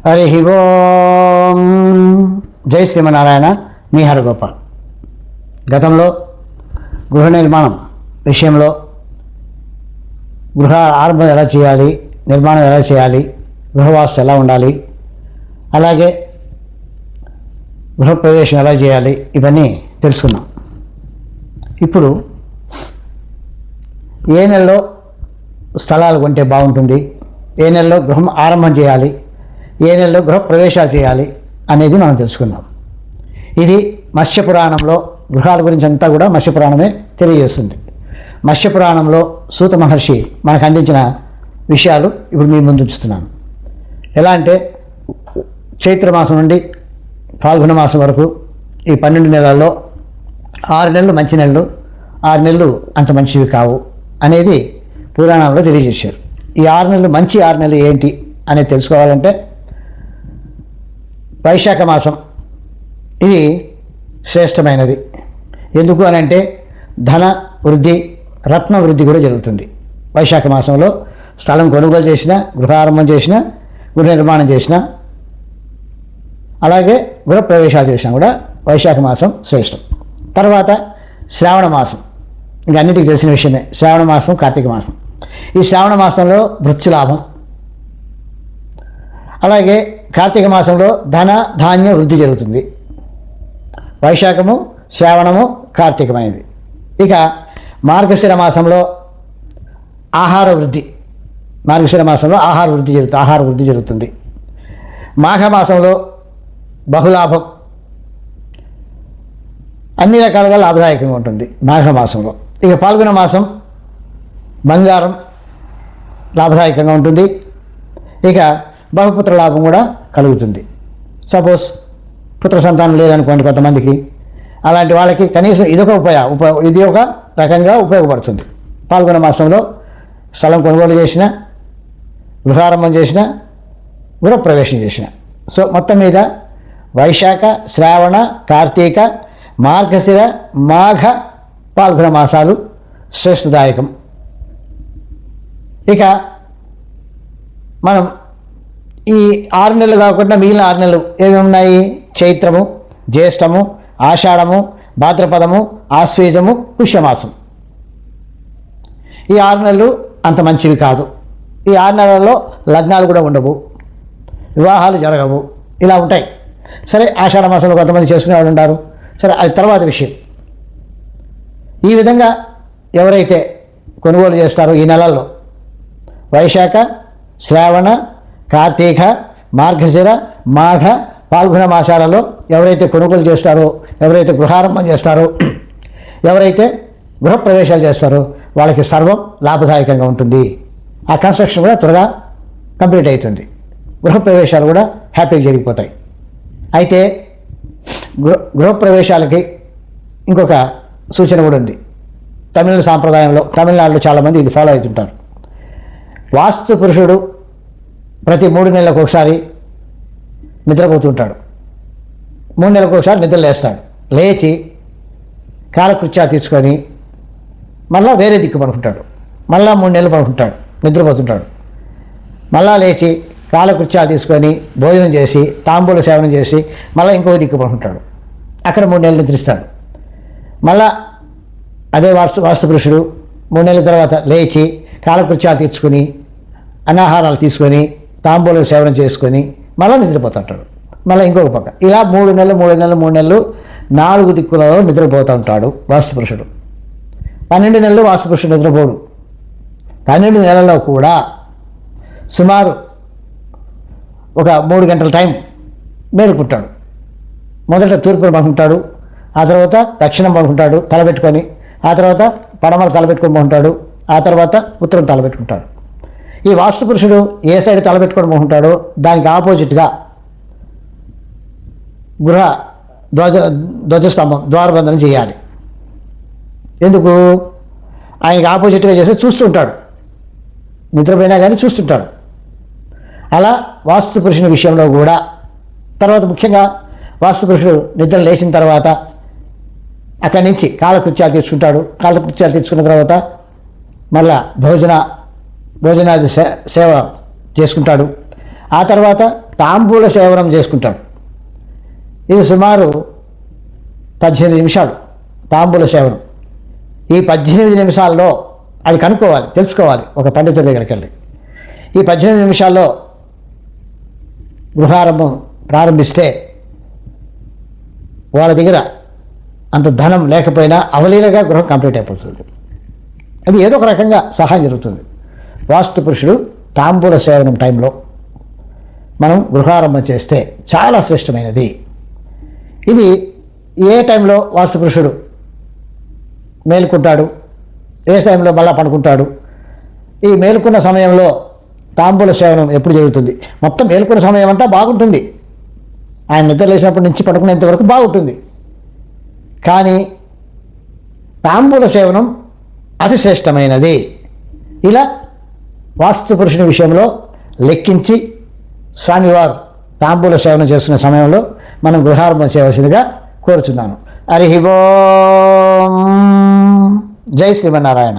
హరి ఓం. జై శ్రీమనారాయణ. మీ హరగోపాల్. గతంలో గృహ నిర్మాణం విషయంలో గృహ ఆరంభం ఎలా చేయాలి, నిర్మాణం ఎలా చేయాలి, గృహవాస్తు ఎలా ఉండాలి, అలాగే గృహప్రవేశం ఎలా చేయాలి, ఇవన్నీ తెలుసుకున్నాం. ఇప్పుడు ఏ నెలలో స్థలాలు కొంటే బాగుంటుంది, ఏ నెలలో గృహం ఆరంభం చేయాలి, ఏ నెలలో గృహప్రవేశాలు చేయాలి అనేది మనం తెలుసుకుందాం. ఇది మత్స్యపురాణంలో గృహాల గురించి అంతా కూడా మత్స్యపురాణమే తెలియజేస్తుంది. మత్స్యపురాణంలో సూత మహర్షి మనకు అందించిన విషయాలు ఇప్పుడు మీ ముందు ఉంచుతున్నాను. ఎలా అంటే చైత్రమాసం నుండి ఫాల్గుణ మాసం వరకు ఈ 12 నెలల్లో 6 నెలలు మంచి నెలలు, 6 నెలలు అంత మంచివి కావు అనేది పురాణంలో తెలియజేశారు. ఈ 6 నెలలు మంచి 6 నెలలు ఏంటి అనేది తెలుసుకోవాలంటే వైశాఖ మాసం ఇది శ్రేష్టమైనది. ఎందుకు అని అంటే ధన వృద్ధి, రత్న వృద్ధి కూడా జరుగుతుంది. వైశాఖ మాసంలో స్థలం కొనుగోలు చేసినా, గృహారంభం చేసినా, గృహ నిర్మాణం చేసినా, అలాగే గృహప్రవేశాలు చేసినా కూడా వైశాఖ మాసం శ్రేష్టం. తర్వాత శ్రావణ మాసం, ఇంకా అన్నిటికీ తెలిసిన విషయమే. శ్రావణ మాసం, కార్తీక మాసం. ఈ శ్రావణ మాసంలో వృత్తిలాభం, అలాగే కార్తీక మాసంలో ధన ధాన్య వృద్ధి జరుగుతుంది. వైశాఖము, శ్రావణము కార్తీకమైనది. ఇక మార్గశిర మాసంలో ఆహార వృద్ధి, మార్గశిర మాసంలో ఆహార వృద్ధి జరుగుతుంది. మాఘమాసంలో బహులాభం, అన్ని రకాలుగా లాభదాయకంగా ఉంటుంది మాఘమాసంలో. ఇక పాల్గొన మాసం బంగారం లాభదాయకంగా ఉంటుంది. ఇక బహుపుత్ర లాభం కూడా కలుగుతుంది. సపోజ్ పుత్ర సంతానం లేదనుకోండి కొంతమందికి, అలాంటి వాళ్ళకి కనీసం ఇది ఒక రకంగా ఉపయోగపడుతుంది. పాల్గొన మాసంలో స్థలం కొనుగోలు చేసిన, గృహారంభం చేసిన, గృహప్రవేశం చేసిన. సో మొత్తం మీద వైశాఖ, శ్రావణ, కార్తీక, మార్గశిర, మాఘ, పాల్గొన మాసాలు శ్రేష్టదాయకం. ఇక మనం ఈ 6 నెలలు కాకుండా మిగిలిన 6 నెలలు ఏమేమి ఉన్నాయి? చైత్రము, జ్యేష్టము, ఆషాఢము, భాద్రపదము, ఆశ్వేజము, పుష్యమాసం. ఈ 6 నెలలు అంత మంచివి కాదు. ఈ 6 నెలల్లో లగ్నాలు కూడా ఉండవు, వివాహాలు జరగవు, ఇలా ఉంటాయి. సరే, ఆషాఢ మాసంలో కొంతమంది చేసుకునే వాళ్ళు ఉంటారు. సరే, అది తర్వాత విషయం. ఈ విధంగా ఎవరైతే కొనుగోలు చేస్తారో ఈ నెలల్లో వైశాఖ, శ్రావణ, కార్తీక, మార్గశిర, మాఘ, పాల్గొన మాసాలలో ఎవరైతే కొనుగోలు చేస్తారో, ఎవరైతే గృహారంభం చేస్తారో, ఎవరైతే గృహప్రవేశాలు చేస్తారో వాళ్ళకి సర్వం లాభదాయకంగా ఉంటుంది. ఆ కన్స్ట్రక్షన్ కూడా త్వరగా కంప్లీట్ అవుతుంది. గృహప్రవేశాలు కూడా హ్యాపీగా జరిగిపోతాయి. అయితే గృహప్రవేశాలకి ఇంకొక సూచన కూడా ఉంది. తమిళ సాంప్రదాయంలో, తమిళనాడులో చాలామంది ఇది ఫాలో అవుతుంటారు. వాస్తు పురుషుడు ప్రతి 3 నెలలకు ఒకసారి నిద్రపోతుంటాడు. 3 నెలలకు ఒకసారి నిద్ర లేస్తాడు. లేచి కాలకృత్యాలు తీసుకొని మళ్ళీ వేరే దిక్కు పడుకుంటాడు. మళ్ళీ 3 నెలలు పడుకుంటాడు, నిద్రపోతుంటాడు. మళ్ళా లేచి కాలకృత్యాలు తీసుకొని భోజనం చేసి, తాంబూల సేవనం చేసి మళ్ళీ ఇంకో దిక్కు పడుకుంటాడు. అక్కడ 3 నెలలు నిద్రిస్తాడు. మళ్ళా అదే వాస్తు పురుషుడు 3 నెలల తర్వాత లేచి కాలకృత్యాలు తీర్చుకొని, అన్నాహారాలు తీసుకొని, తాంబూల సేవనం చేసుకొని మళ్ళీ నిద్రపోతుంటాడు. మళ్ళీ ఇంకొక పక్క ఇలా 3 నెలలు 4 దిక్కులలో నిద్రపోతూ ఉంటాడు వాస్తుపురుషుడు. 12 నెలలు వాస్తుపురుషుడు నిద్రపోడు. 12 నెలల్లో కూడా సుమారు ఒక 3 గంటల టైం మేలుకుంటాడు. మొదట తూర్పున పడుకుంటాడు, ఆ తర్వాత దక్షిణం పడుకుంటాడు తలబెట్టుకొని, ఆ తర్వాత పడమర తలబెట్టుకొని పడుకుంటాడు, ఆ తర్వాత ఉత్తరం తలబెట్టుకుంటాడు. ఈ వాస్తు పురుషుడు ఏ సైడ్ తలబెట్టుకొని పడుకుంటాడో దానికి ఆపోజిట్గా గృహ ధ్వజస్తంభం, ద్వారబంధనం చేయాలి. ఎందుకు? ఆయనకి ఆపోజిట్గా చేస్తే చూస్తుంటాడు, నిద్రపోయినా కానీ చూస్తుంటాడు. అలా వాస్తు పురుషుని విషయంలో కూడా తర్వాత ముఖ్యంగా వాస్తు పురుషుడు నిద్ర లేచిన తర్వాత అక్కడి నుంచి కాలకృత్యాలు తీసుకుంటాడు. కాలకృత్యాలు తీసుకున్న తర్వాత మళ్ళా భోజనాది సేవ చేసుకుంటాడు. ఆ తర్వాత తాంబూల సేవనం చేసుకుంటాడు. ఇది సుమారు 18 నిమిషాలు తాంబూల సేవనం. ఈ 18 నిమిషాల్లో అది కనుక్కోవాలి, తెలుసుకోవాలి ఒక పండితుడి దగ్గరికి వెళ్ళి. ఈ 18 నిమిషాల్లో గృహారంభం ప్రారంభిస్తే వాళ్ళ దగ్గర అంత ధనం లేకపోయినా అవలీలగా గృహం కంప్లీట్ అయిపోతుంది. అది ఏదో ఒక రకంగా సహాయం జరుగుతుంది. వాస్తు పురుషుడు తాంబూల సేవనం టైంలో మనం గృహారంభం చేస్తే చాలా శ్రేష్టమైనది. ఇది ఏ టైంలో వాస్తు పురుషుడు మేలుకుంటాడు, ఏ టైంలో మళ్ళా పడుకుంటాడు, ఈ మేలుకున్న సమయంలో తాంబూల సేవనం ఎప్పుడు జరుగుతుంది, మొత్తం మేలుకున్న సమయం అంతా బాగుంటుంది. ఆయన నిద్ర లేచినప్పటి నుంచి పడుకునేంత వరకు బాగుంటుంది. కానీ తాంబూల సేవనం అతి శ్రేష్టమైనది. ఇలా వాస్తు పురుషుని విషయంలో లెక్కించి స్వామివారు తాంబూల సేవనం చేస్తున్న సమయంలో మనం గృహారంభం చేయవలసిందిగా కోరుచున్నాను. హరి ఓం. జై శ్రీమన్నారాయణ.